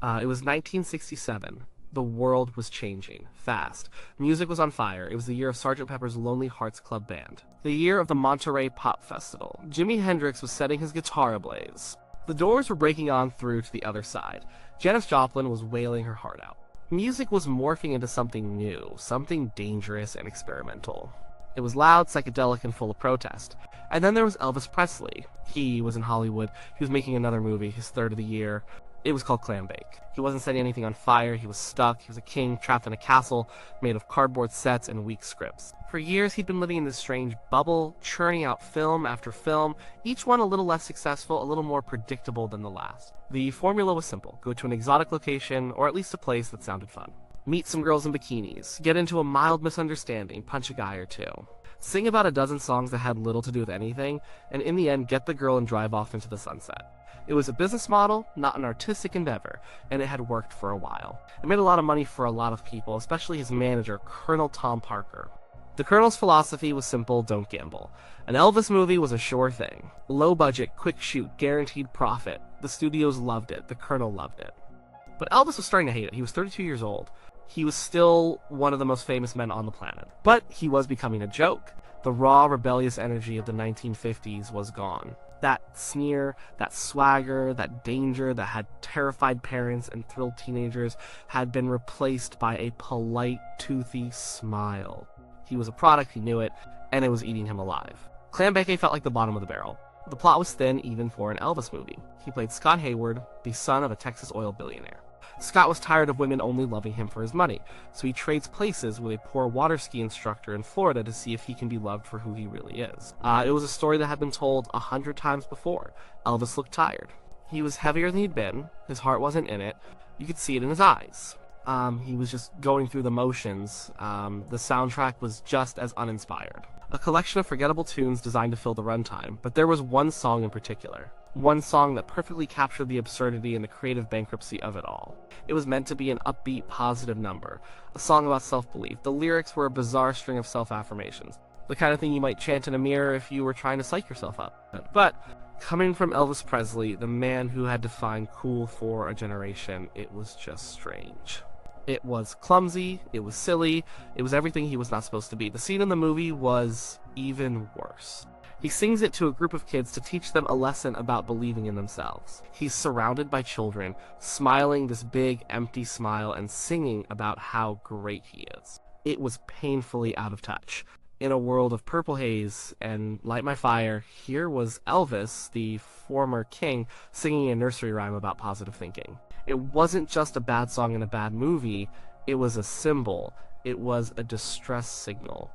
It was 1967. The world was changing, fast. Music was on fire. It was the year of Sgt. Pepper's Lonely Hearts Club Band. The year of the Monterey Pop Festival. Jimi Hendrix was setting his guitar ablaze. The Doors were breaking on through to the other side. Janis Joplin was wailing her heart out. Music was morphing into something new, something dangerous and experimental. It was loud, psychedelic, and full of protest. And then there was Elvis Presley. He was in Hollywood. He was making another movie, his third of the year. It was called Clambake. He wasn't setting anything on fire. He was stuck. He was a king trapped in a castle made of cardboard sets and weak scripts. For years, he'd been living in this strange bubble, churning out film after film, each one a little less successful, a little more predictable than the last. The formula was simple. Go to an exotic location, or at least a place that sounded fun. Meet some girls in bikinis. Get into a mild misunderstanding. Punch a guy or two. Sing about a dozen songs that had little to do with anything, and in the end, get the girl and drive off into the sunset. It was a business model, not an artistic endeavor, and it had worked for a while. It made a lot of money for a lot of people, especially his manager, Colonel Tom Parker. The Colonel's philosophy was simple: don't gamble. An Elvis movie was a sure thing. Low budget, quick shoot, guaranteed profit. The studios loved it. The Colonel loved it. But Elvis was starting to hate it. He was 32 years old. He was still one of the most famous men on the planet. But he was becoming a joke. The raw, rebellious energy of the 1950s was gone. That sneer, that swagger, that danger that had terrified parents and thrilled teenagers had been replaced by a polite, toothy smile. He was a product, he knew it, and it was eating him alive. Clambake felt like the bottom of the barrel. The plot was thin even for an Elvis movie. He played Scott Hayward, the son of a Texas oil billionaire. Scott was tired of women only loving him for his money, so he trades places with a poor water ski instructor in Florida to see if he can be loved for who he really is. It was a story that had been told 100 times before. Elvis looked tired. He was heavier than he'd been. His heart wasn't in it. You could see it in his eyes. He was just going through the motions. The soundtrack was just as uninspired. A collection of forgettable tunes designed to fill the runtime, but there was one song in particular. One song that perfectly captured the absurdity and the creative bankruptcy of it all. It was meant to be an upbeat, positive number. A song about self-belief. The lyrics were a bizarre string of self-affirmations. The kind of thing you might chant in a mirror if you were trying to psych yourself up. But coming from Elvis Presley, the man who had defined cool for a generation, it was just strange. It was clumsy, it was silly, it was everything he was not supposed to be. The scene in the movie was even worse. He sings it to a group of kids to teach them a lesson about believing in themselves. He's surrounded by children, smiling this big, empty smile and singing about how great he is. It was painfully out of touch. In a world of Purple Haze and Light My Fire, here was Elvis, the former king, singing a nursery rhyme about positive thinking. It wasn't just a bad song in a bad movie, it was a symbol. It was a distress signal.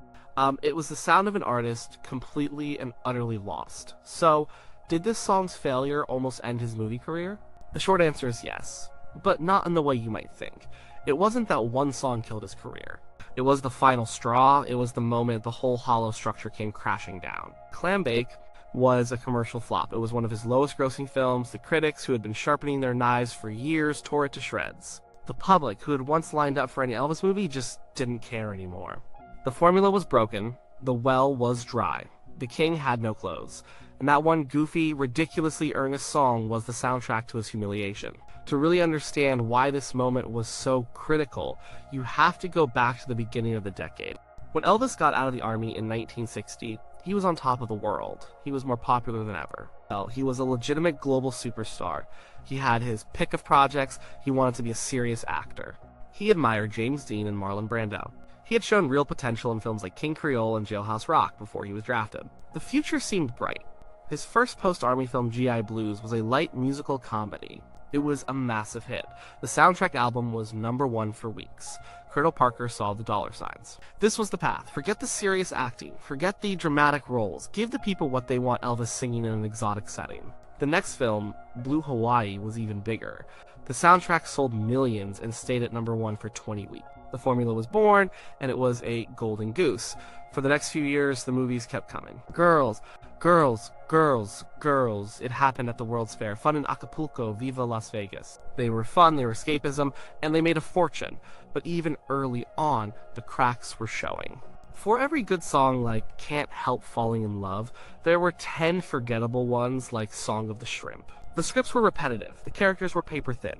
It was the sound of an artist completely and utterly lost. So, did this song's failure almost end his movie career? The short answer is yes, but not in the way you might think. It wasn't that one song killed his career. It was the final straw. It was the moment the whole hollow structure came crashing down. Clambake was a commercial flop. It was one of his lowest grossing films. The critics, who had been sharpening their knives for years, tore it to shreds. The public, who had once lined up for any Elvis movie, just didn't care anymore. The formula was broken. The well was dry. The king had no clothes. And that one goofy, ridiculously earnest song was the soundtrack to his humiliation. To really understand why this moment was so critical, you have to go back to the beginning of the decade. When Elvis got out of the army in 1960, he was on top of the world. He was more popular than ever. Well, he was a legitimate global superstar. He had his pick of projects. He wanted to be a serious actor. He admired James Dean and Marlon Brando. He had shown real potential in films like King Creole and Jailhouse Rock before he was drafted. The future seemed bright. His first post-army film, G.I. Blues, was a light musical comedy. It was a massive hit. The soundtrack album was #1 for weeks. Colonel Parker saw the dollar signs. This was the path. Forget the serious acting. Forget the dramatic roles. Give the people what they want: Elvis singing in an exotic setting. The next film, Blue Hawaii, was even bigger. The soundtrack sold millions and stayed at #1 for 20 weeks. The formula was born, and it was a golden goose. For the next few years, the movies kept coming. Girls, girls, girls, girls. It happened at the World's Fair. Fun in Acapulco, Viva Las Vegas. They were fun, they were escapism, and they made a fortune. But even early on, the cracks were showing. For every good song like Can't Help Falling in Love, there were 10 forgettable ones like Song of the Shrimp. The scripts were repetitive, the characters were paper thin.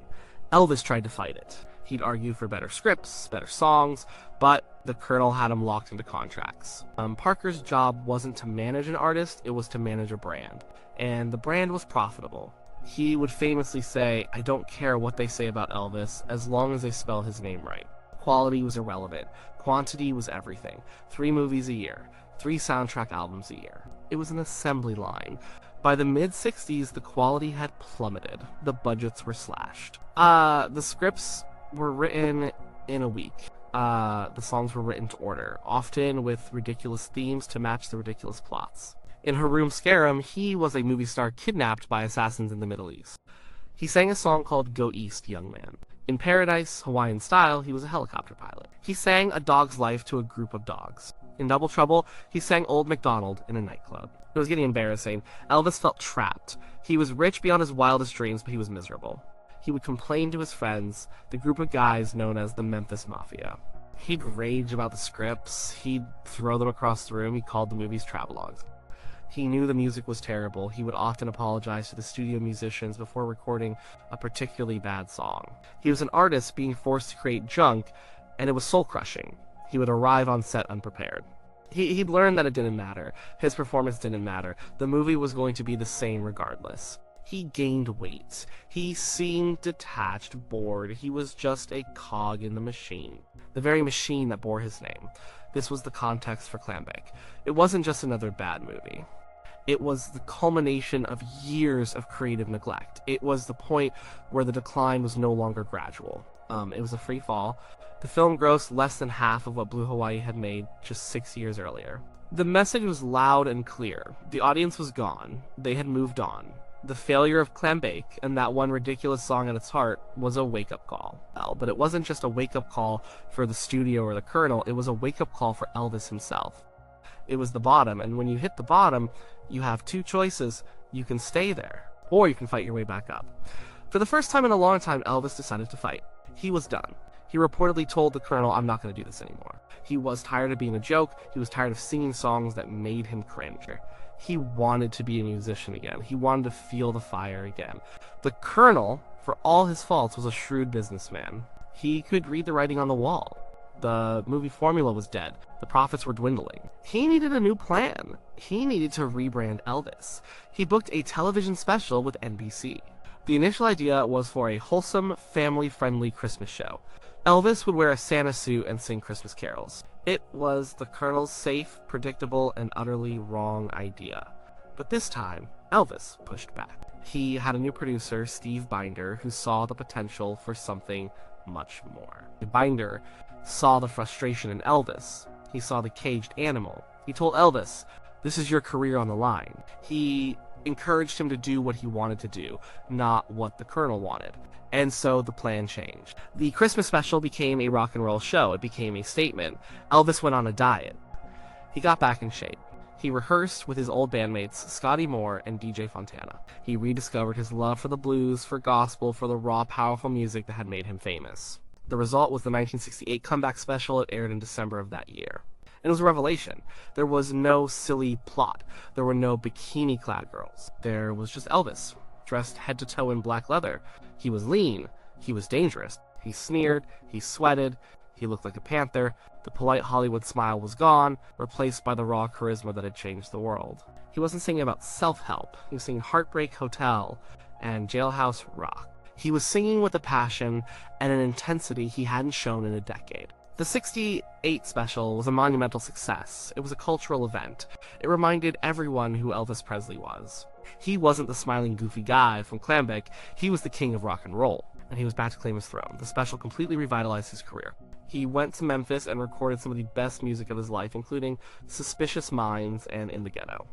Elvis tried to fight it. He'd argue for better scripts, better songs, but the Colonel had him locked into contracts. Parker's job wasn't to manage an artist, it was to manage a brand. And the brand was profitable. He would famously say, "I don't care what they say about Elvis, as long as they spell his name right." Quality was irrelevant. Quantity was everything. 3 movies a year. 3 soundtrack albums a year. It was an assembly line. By the mid-60s, the quality had plummeted. The budgets were slashed. The scripts were written in a week. The songs were written to order, often with ridiculous themes to match the ridiculous plots. In Harum Scarum, he was a movie star kidnapped by assassins in the Middle East. He sang a song called Go East, Young Man. In Paradise, Hawaiian Style, he was a helicopter pilot. He sang A Dog's Life to a group of dogs. In Double Trouble, he sang Old MacDonald in a nightclub. It was getting embarrassing. Elvis felt trapped. He was rich beyond his wildest dreams, but he was miserable. He would complain to his friends, the group of guys known as the Memphis Mafia. He'd rage about the scripts. He'd throw them across the room. He called the movies travelogues. He knew the music was terrible. He would often apologize to the studio musicians before recording a particularly bad song. He was an artist being forced to create junk, and it was soul-crushing. He would arrive on set unprepared. He'd learned that it didn't matter. His performance didn't matter. The movie was going to be the same regardless. He gained weight. He seemed detached, bored. He was just a cog in the machine. The very machine that bore his name. This was the context for Clambake. It wasn't just another bad movie. It was the culmination of years of creative neglect. It was the point where the decline was no longer gradual. It was a free fall. The film grossed less than half of what Blue Hawaii had made just 6 years earlier. The message was loud and clear. The audience was gone. They had moved on. The failure of Clambake and that one ridiculous song at its heart was a wake-up call. But it wasn't just a wake-up call for the studio or the Colonel, it was a wake-up call for Elvis himself. It was the bottom, and when you hit the bottom, you have 2 choices. You can stay there, or you can fight your way back up. For the first time in a long time, Elvis decided to fight. He was done. He reportedly told the Colonel, "I'm not going to do this anymore." He was tired of being a joke. He was tired of singing songs that made him cringe. He wanted to be a musician again. He wanted to feel the fire again. The Colonel, for all his faults, was a shrewd businessman. He could read the writing on the wall. The movie formula was dead. The profits were dwindling. He needed a new plan. He needed to rebrand Elvis. He booked a television special with NBC. The initial idea was for a wholesome, family-friendly Christmas show. Elvis would wear a Santa suit and sing Christmas carols. It was the Colonel's safe, predictable, and utterly wrong idea. But this time, Elvis pushed back. He had a new producer, Steve Binder, who saw the potential for something much more. Binder saw the frustration in Elvis. He saw the caged animal. He told Elvis, "This is your career on the line." He encouraged him to do what he wanted to do, not what the Colonel wanted. And so the plan changed. The Christmas special became a rock and roll show. It became a statement. Elvis went on a diet. He got back in shape. He rehearsed with his old bandmates, Scotty Moore and DJ Fontana. He rediscovered his love for the blues, for gospel, for the raw, powerful music that had made him famous. The result was the 1968 comeback special. It aired in December of that year. And it was a revelation. There was no silly plot. There were no bikini-clad girls. There was just Elvis, dressed head to toe in black leather. He was lean. He was dangerous. He sneered. He sweated. He looked like a panther. The polite Hollywood smile was gone, replaced by the raw charisma that had changed the world. He wasn't singing about self-help. He was singing Heartbreak Hotel and Jailhouse Rock. He was singing with a passion and an intensity he hadn't shown in a decade. The 68 special was a monumental success. It was a cultural event. It reminded everyone who Elvis Presley was. He wasn't the smiling, goofy guy from Clambake. He was the king of rock and roll, and he was back to claim his throne. The special completely revitalized his career. He went to Memphis and recorded some of the best music of his life, including Suspicious Minds and In the Ghetto.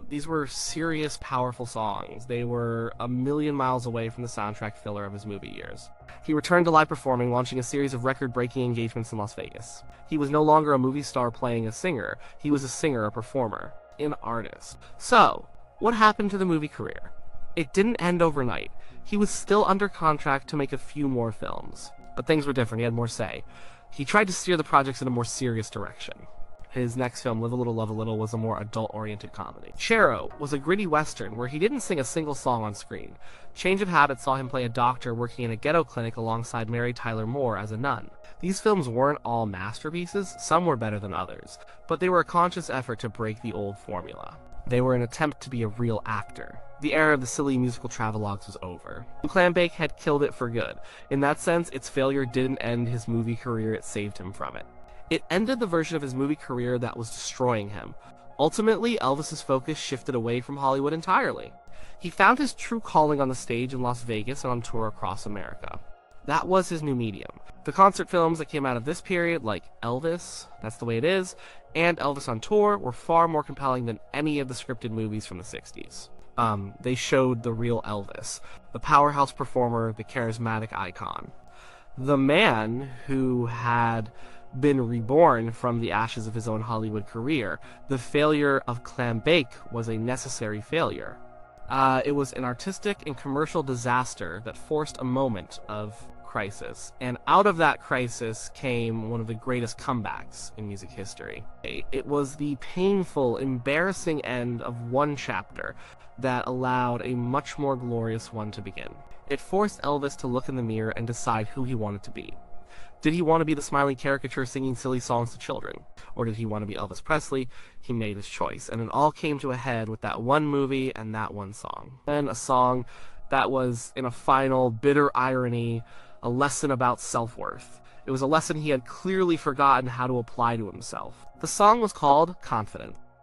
These were serious, powerful songs. They were a million miles away from the soundtrack filler of his movie years. He returned to live performing, launching a series of record-breaking engagements in Las Vegas. He was no longer a movie star playing a singer. He was a singer, a performer, an artist. So, what happened to the movie career? It didn't end overnight. He was still under contract to make a few more films. But things were different. He had more say. He tried to steer the projects in a more serious direction. His next film, Live a Little, Love a Little, was a more adult-oriented comedy. Chero was a gritty western where he didn't sing a single song on screen. Change of Habit saw him play a doctor working in a ghetto clinic alongside Mary Tyler Moore as a nun. These films weren't all masterpieces, some were better than others, but they were a conscious effort to break the old formula. They were an attempt to be a real actor. The era of the silly musical travelogues was over. Clambake had killed it for good. In that sense, its failure didn't end his movie career, it saved him from it. It ended the version of his movie career that was destroying him. Ultimately, Elvis's focus shifted away from Hollywood entirely. He found his true calling on the stage in Las Vegas and on tour across America. That was his new medium. The concert films that came out of this period, like Elvis, That's the Way It Is, and Elvis on Tour, were far more compelling than any of the scripted movies from the 60s. They showed the real Elvis, the powerhouse performer, the charismatic icon. The man who had been reborn from the ashes of his own Hollywood career. The failure of Clambake was a necessary failure. It was an artistic and commercial disaster that forced a moment of crisis, and out of that crisis came one of the greatest comebacks in music history. It was the painful, embarrassing end of one chapter that allowed a much more glorious one to begin. It forced Elvis to look in the mirror and decide who he wanted to be. Did he want to be the smiling caricature singing silly songs to children? Or did he want to be Elvis Presley? He made his choice, and it all came to a head with that one movie and that one song. Then a song that was, in a final, bitter irony, a lesson about self-worth. It was a lesson he had clearly forgotten how to apply to himself. The song was called Confident.